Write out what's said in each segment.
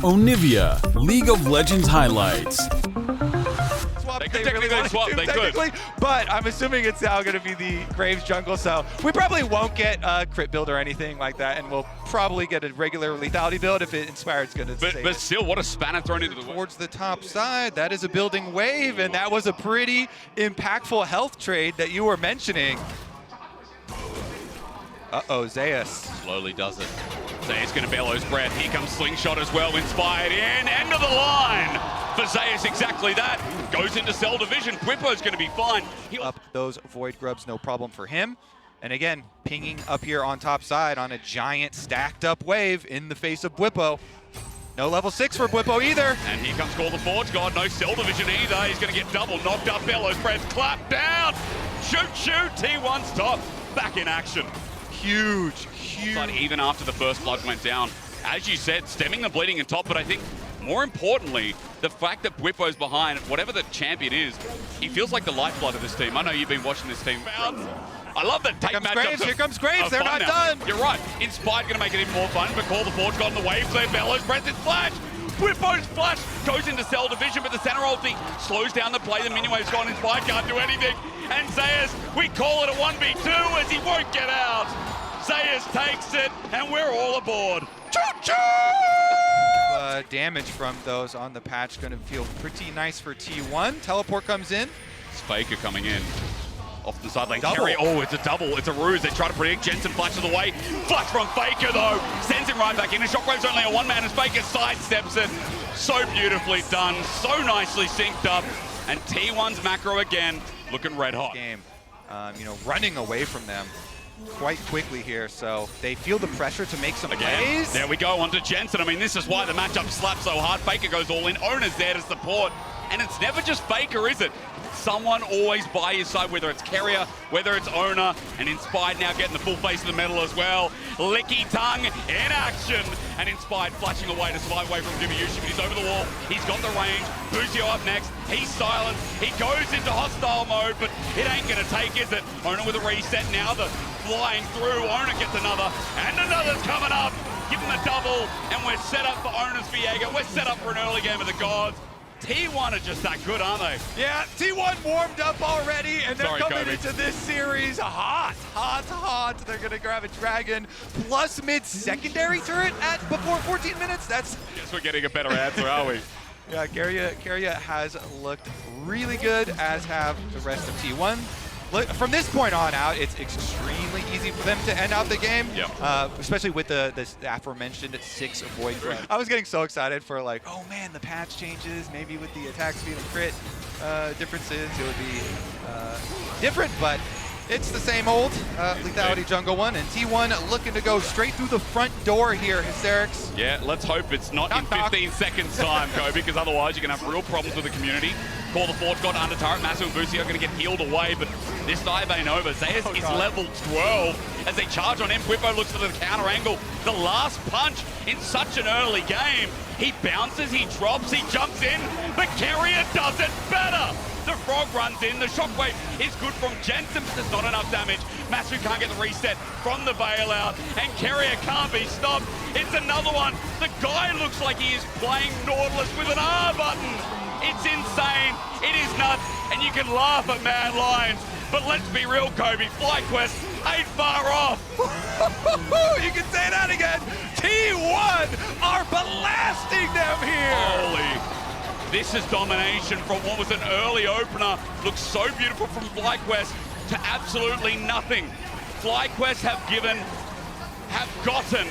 Onivia, League of Legends highlights. They could technically swap, they could. But I'm assuming it's now going to be the Graves jungle, so we probably won't get a crit build or anything like that, and we'll probably get a regular lethality build if it Inspired's going to save But still, what a spanner thrown into the towards the top side. That is a building wave, and that was a pretty impactful health trade that you were mentioning. Uh-oh, Zeus. Slowly does it. Zeus going to bellows breath. Here comes Slingshot as well. Inspired in. End of the line for Zeus. Exactly that. Goes into cell division. Bwipo's going to be fine. Up those Void Grubs, no problem for him. And again, pinging up here on top side on a giant stacked up wave in the face of Bwipo. No level 6 for Bwipo either. And here comes Call the Forge God. No cell division either. He's going to get double knocked up. Bellows breath. Clap down. Shoot, shoot. T1 stop. Back in action. Huge. But even after the first blood went down, as you said, stemming the bleeding in top, but I think more importantly, the fact that Bwipo's behind, whatever the champion is, he feels like the lifeblood of this team. I know you've been watching this team. I love that take matchups. Here comes Graves, they're not done. You're right. Inspired going to make it even more fun, but Call the Forge got in the waves there. Bellows breath his flash. Bwipo's flash goes into cell division, but the center ulti slows down the play. The minion wave's gone. Inspired can't do anything. And Zeus, we call it a 1v2 as he won't get out. Zeus takes it, and we're all aboard. Choo-choo! Damage from those on the patch going to feel pretty nice for T1. Teleport comes in. It's Faker coming in. Off the side lane. Double. Carry. Oh, it's a double. It's a ruse. They try to predict. Jensen flashes away. Flash from Faker, though. Sends him right back in. And Shockwave's only a one-man as Faker sidesteps it. So beautifully done. So nicely synced up. And T1's macro again, looking red hot. Game, running away from them quite quickly here, so they feel the pressure to make some plays. There we go, onto Jensen. I mean, this is why the matchup slaps so hard. Faker goes all in. Ona's there to support. And it's never just Faker, is it? Someone always by his side, whether it's Carrier, whether it's Ona, and Inspired now getting the full face of the medal as well. Licky Tongue in action, and Inspired flashing away to survive away from Jimmy-Yushi, but he's over the wall. He's got the range. Buzio up next. He's silent. He goes into hostile mode, but it ain't gonna take, is it? Ona with a reset now. The flying through. Ona gets another, and another's coming up. Give him a double, and we're set up for Ona's Viega. We're set up for an early game of the gods. T1 are just that good, aren't they? Yeah, T1 warmed up already, and they're coming into this series hot. They're gonna grab a dragon plus mid-secondary turret at before 14 minutes. That's. Guess we're getting a better answer, are we? Yeah, Carrier has looked really good, as have the rest of T1. From this point on out, it's extremely easy for them to end out the game, especially with this aforementioned 6 Void Grubs. I was getting so excited for like, oh man, the patch changes, maybe with the attack speed and crit differences, it would be different, but it's the same old lethality jungle one, and T1 looking to go straight through the front door here, Hysterics. Yeah, let's hope it's not in 15 seconds time, Kobe, because otherwise you're going to have real problems with the community. Call the Forge God under turret. Massive and Boosie are going to get healed away, but this dive ain't over. Zeus is level 12 as they charge on him. Bwipo looks for the counter angle. The last punch in such an early game. He bounces, he drops, he jumps in, but Carrier does it better. The frog runs in. The shockwave is good from Jensen, but there's not enough damage. Masu can't get the reset from the bailout, and Carrier can't be stopped. It's another one. The guy looks like he is playing Nautilus with an R button. It's insane. It is nuts, and you can laugh at Mad Lions. But let's be real, Kobe. FlyQuest ain't far off. You can say that again. T1 are blasting them here. Holy. This is domination from what was an early opener. Looks so beautiful from FlyQuest to absolutely nothing. FlyQuest have gotten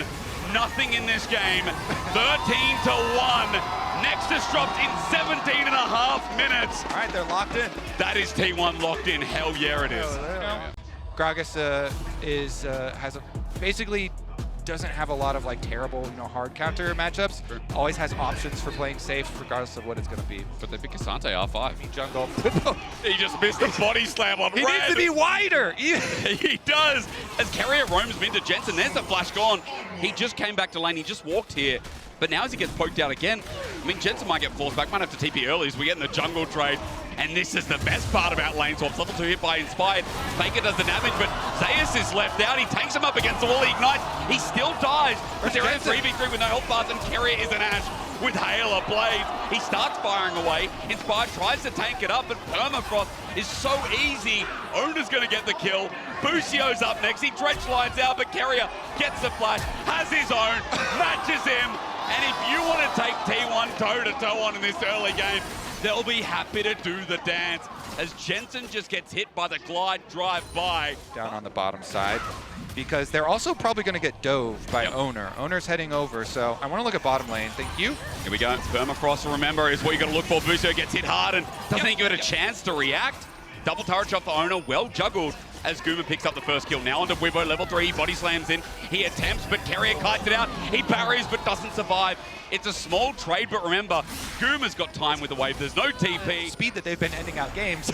nothing in this game. 13-1. Nexus dropped in 17 and a half minutes. All right, they're locked in. That is T1 locked in. Hell yeah, it is. Gragas basically doesn't have a lot of like terrible, hard counter matchups. Sure. Always has options for playing safe, regardless of what it's going to be. But they pick Asante R5. Jungle. He just missed a body slam on He needs to be wider. He does. As Carrier roams mid to Jensen, there's the flash gone. He just came back to lane. He just walked here. But now as he gets poked out again, I mean, Jensen might get forced back. Might have to TP early as we get in the jungle trade. And this is the best part about lane swaps. Level 2 hit by Inspired. Faker does the damage, but Zeus is left out. He tanks him up against the wall. He ignites. He still dies. But they're in 3v3 with no health bars, and Carrier is an Ash with Hail ablaze. He starts firing away. Inspired tries to tank it up, but Permafrost is so easy. Owner's going to get the kill. Busio's up next. He dredge lines out, but Carrier gets the flash, has his own, matches him. And if you want to take T1 toe-to-toe on in this early game, they'll be happy to do the dance as Jensen just gets hit by the glide drive by. Down on the bottom side, because they're also probably going to get dove by Owner. Owner's heading over, so I want to look at bottom lane. Thank you. Here we go. Permafrost, remember, is what you got to look for. Busio gets hit hard and doesn't give it a chance to react. Double turret shot for Owner, well juggled as Guma picks up the first kill. Now onto Wibo, level 3, body slams in. He attempts, but Carrier kites it out. He parries, but doesn't survive. It's a small trade, but remember, Guma's got time with the wave. There's no TP. Speed that they've been ending out games.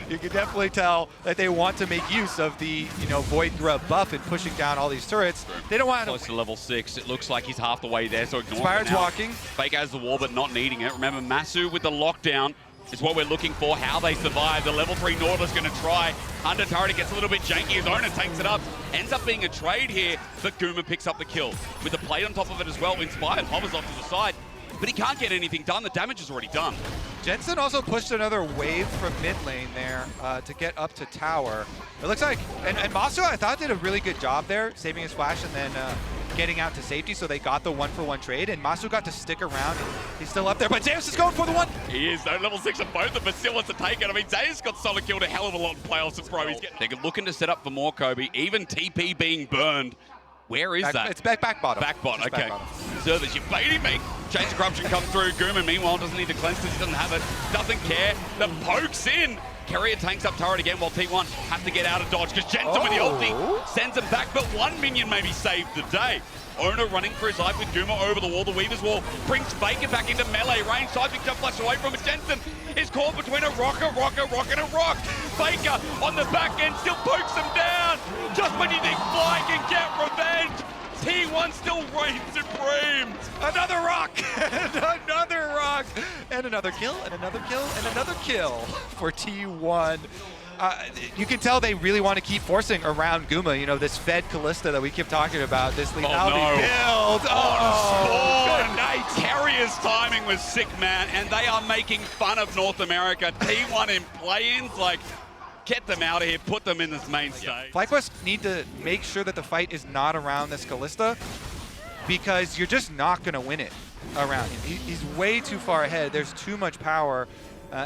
You can definitely tell that they want to make use of the, Void Grub buff and pushing down all these turrets. They don't want Close to level 6. It looks like he's half the way there, so ignore it. Inspired's walking. Fake has the wall, but not needing it. Remember, Masu with the lockdown is what we're looking for, how they survive. The level 3 Nautilus going to try. Under turret, gets a little bit janky. His owner takes it up. Ends up being a trade here, but Guma picks up the kill. With the plate on top of it as well, Inspired hovers off to the side, but he can't get anything done. The damage is already done. Jensen also pushed another wave from mid lane there to get up to tower. It looks like, and Masu, I thought, did a really good job there, saving his flash and then getting out to safety, so they got the 1-for-1 trade, and Masu got to stick around, and he's still up there, but Zeus is going for the one! He is, though, level 6 of both of them, but still wants to take it. I mean, Zeus got solid killed a hell of a lot in playoffs and pro. They're looking to set up for more, Kobe, even TP being burned. Where is that? It's back bottom. Back bottom, okay. Back bottom. Service, you're baiting me. Change of corruption comes through. Guma, meanwhile, doesn't need to cleanse because he doesn't have it. Doesn't care. The poke's in. Carrier tanks up turret again while T1 have to get out of dodge because Jensen with the ulti sends him back, but one minion maybe saved the day. Owner running for his life with Guma over the wall. The Weaver's Wall brings Faker back into melee range. Seismic jump flash away from it. Jensen is caught between a rock, and a rock. Faker on the back end still pokes him down. Just when you think Fly can get revenge, T1 still reigns supreme. Another rock, and another rock, and another kill, and another kill, and another kill for T1. You can tell they really want to keep forcing around Guma, this Fed Callista that we keep talking about, this lethality build. Good night. Carrier's timing was sick, man, and they are making fun of North America. T1 in play-ins, get them out of here, put them in this main stage. FlyQuest need to make sure that the fight is not around this Callista, because you're just not going to win it around him. He's way too far ahead. There's too much power.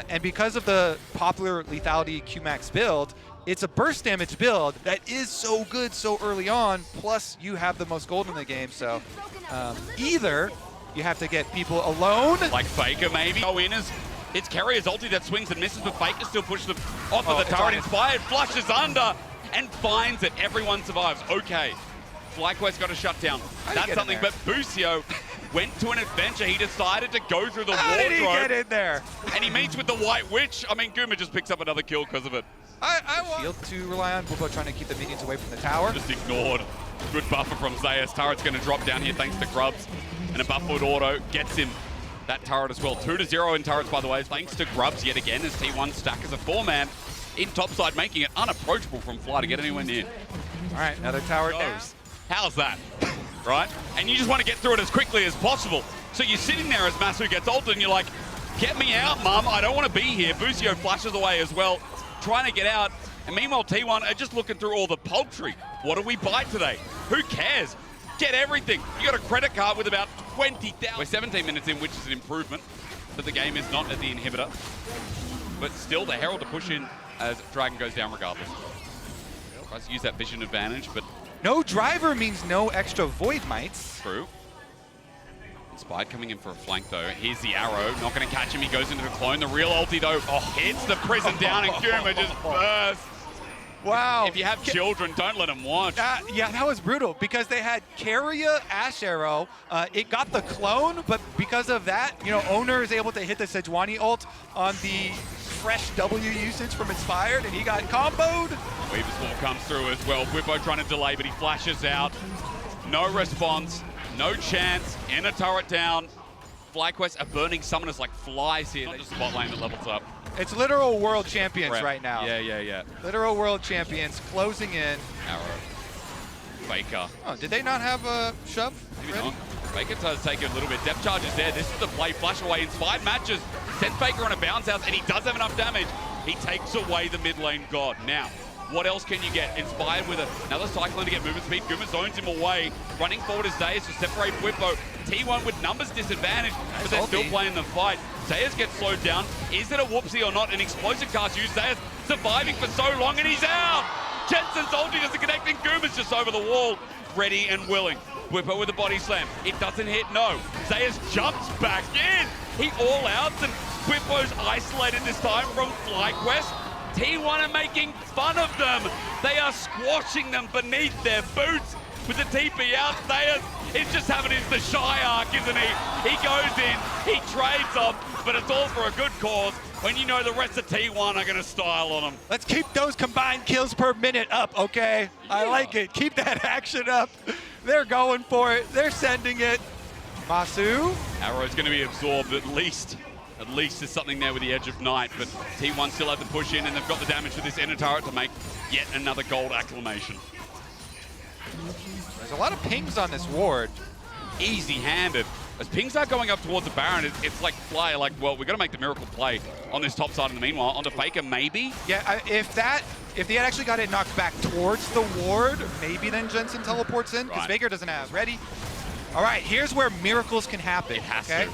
And because of the popular lethality Qmax build, it's a burst damage build that is so good so early on, plus you have the most gold in the game. So either you have to get people alone. Like Faker maybe. Go in as it's Carrier's ulti that swings and misses, but Faker still pushes them off of the turret. Inspired flushes under and finds it. Everyone survives. Okay. FlyQuest got a shutdown. That's something, but Busio went to an adventure. He decided to go through the wardrobe. How did he get in there? And he meets with the White Witch. I mean, Guma just picks up another kill because of it. I want Shield to rely on. Wibo trying to keep the minions away from the tower. Just ignored. Good buffer from Zeus. Turret's going to drop down here thanks to Grubs. And a buff-foot auto gets him that turret as well. 2-0 in turrets, by the way, thanks to Grubs yet again as T1 stack as a 4-man in topside, making it unapproachable from Fly to get anywhere near. All right, another tower down. How's that? Right? And you just want to get through it as quickly as possible. So you're sitting there as Masu gets ulted and you're like, get me out, mum. I don't want to be here. Busio flashes away as well, trying to get out. And meanwhile, T1 are just looking through all the poultry. What do we buy today? Who cares? Get everything. You got a credit card with about 20,000. We're 17 minutes in, which is an improvement. But the game is not at the inhibitor. But still, the Herald to push in as Dragon goes down regardless. Tries to use that vision advantage, but no driver means no extra void mites. True. Inspired coming in for a flank though. Here's the arrow. Not going to catch him. He goes into the clone. The real ulti though hits the prison down and Guma just bursts. Wow. If you have children, don't let them watch. Yeah, that was brutal because they had Carrier Ash Arrow. It got the clone, but because of that, Owner is able to hit the Sejuani ult on the fresh W usage from Inspired, and he got comboed. Weaver's Wall comes through as well. Wibo trying to delay, but he flashes out. No response, no chance. In a turret down. FlyQuest are burning summoners like flies here. Not just spot lane that levels up. It's literal world champions right now. Yeah. Literal world champions closing in. Arrow. Faker. Oh, did they not have a shove? Maybe ready? not. Faker does take it a little bit. Depth charge is there. This is the play. Flash away in 5 matches. Sends Faker on a bounce house, and he does have enough damage. He takes away the mid lane god. Now, what else can you get? Inspired with another Cyclone to get movement speed. Guma zones him away. Running forward is Zayas to separate Whippo. T1 with numbers disadvantage, but they're still playing the fight. Zayas gets slowed down. Is it a whoopsie or not? An explosive cast used. Zayas surviving for so long, and he's out! Jensen's ulti doesn't connect, and Guma's just over the wall, ready and willing. Whippo with a body slam. It doesn't hit, no. Zayas jumps back in. He all outs, and Whippo's isolated this time from FlyQuest. T1 are making fun of them. They are squashing them beneath their boots with the TP out. Zayas is just having the shy arc, isn't he? He goes in, he trades off, but it's all for a good cause when you know the rest of T1 are going to style on them. Let's keep those combined kills per minute up, okay? Yeah. I like it. Keep that action up. They're going for it. They're sending it. Masu. Arrow's going to be absorbed at least. At least there's something there with the edge of night, but T1 still have to push in, and they've got the damage with this inner turret to make yet another gold acclamation. There's a lot of pings on this ward. Easy-handed. As pings are going up towards the Baron, it's like Fly, like, well, we've got to make the miracle play on this top side in the meanwhile. Onto Faker, maybe? Yeah, if they had actually got it knocked back towards the ward, maybe then Jensen teleports in, because Faker doesn't have ready. All right, here's where miracles can happen. It has to.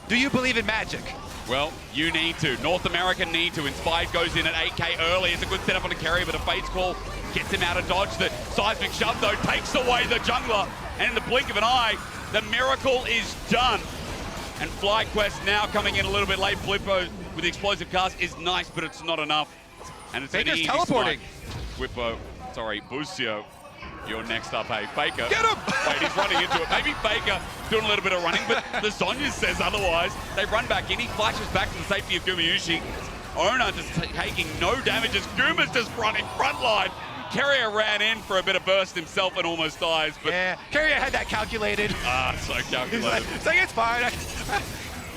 Do you believe in magic? Well, you need to. North America need to. Inspired goes in at 8k early. It's a good setup on a carry, but a Fate's Call gets him out of dodge. The seismic shove, though, takes away the jungler. And in the blink of an eye, the miracle is done. And FlyQuest now coming in a little bit late. Flippo with the explosive cast is nice, but it's not enough. And it's Faker's an easy teleporting. Whippo, sorry, Busio. You're next up, hey, Faker. Get him! Wait, he's running into it. Maybe Faker doing a little bit of running, but the Sonya says otherwise. They run back in. He flashes back to the safety of Gumayushi. Ona just taking no damage as Guma's just running front line. Carrier ran in for a bit of burst himself and almost dies. But yeah, Carrier had that calculated. So calculated. It's like, it's fine.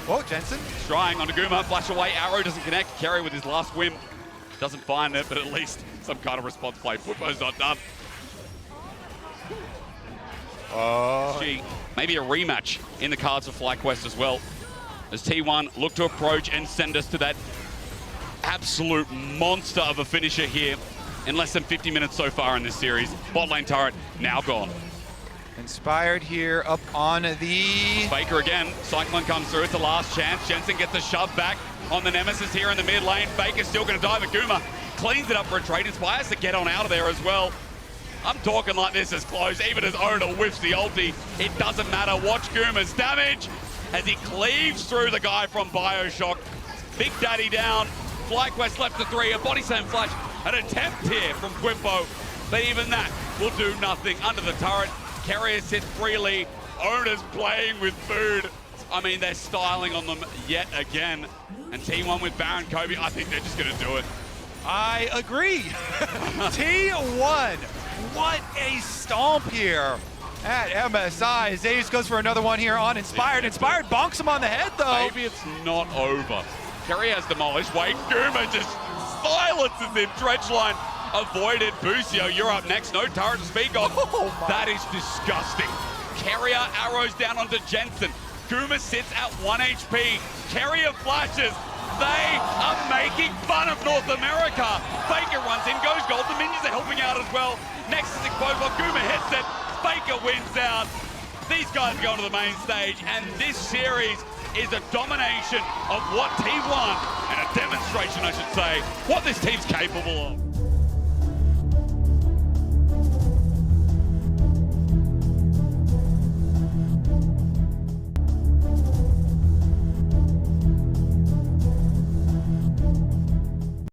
Oh, Jensen. Trying onto Guma, flash away. Arrow doesn't connect. Carrier with his last whim doesn't find it, but at least some kind of response play. Flippo's not done. Maybe a rematch in the cards for FlyQuest as well, as T1 look to approach and send us to that absolute monster of a finisher here in less than 50 minutes so far in this series. Bot lane turret now gone. Inspired here up on the... Faker again. Cyclone comes through. It's the last chance. Jensen gets a shove back on the Nemesis here in the mid lane. Faker's still going to die, but Guma cleans it up for a trade. Inspires to get on out of there as well. I'm talking like this is close. Even as Ona whiffs the ulti, it doesn't matter. Watch Guma's damage as he cleaves through the guy from Bioshock. Big Daddy down. FlyQuest left to 3. A body slam flash. An attempt here from Whippo. But even that will do nothing. Under the turret, Carrier sits freely. Ona's playing with food. I mean, they're styling on them yet again. And T1 with Baron Kobe, I think they're just going to do it. I agree. T1. What a stomp here at MSI. Zayas goes for another one here on Inspired. Inspired bonks him on the head, though. Maybe it's not over. Kerry has demolished. Wait, Guma just silences him. Dredge line avoided. Busio, you're up next. No turret to speak of. That is disgusting. Carrier arrows down onto Jensen. Guma sits at 1 HP. Carrier flashes. They are making fun of North America. Faker runs in, goes gold. The minions are helping out as well. Next is exposed while Guma hits it. Faker wins out. These guys go to the main stage, and this series is a domination of what T1, and a demonstration, I should say, what this team's capable of.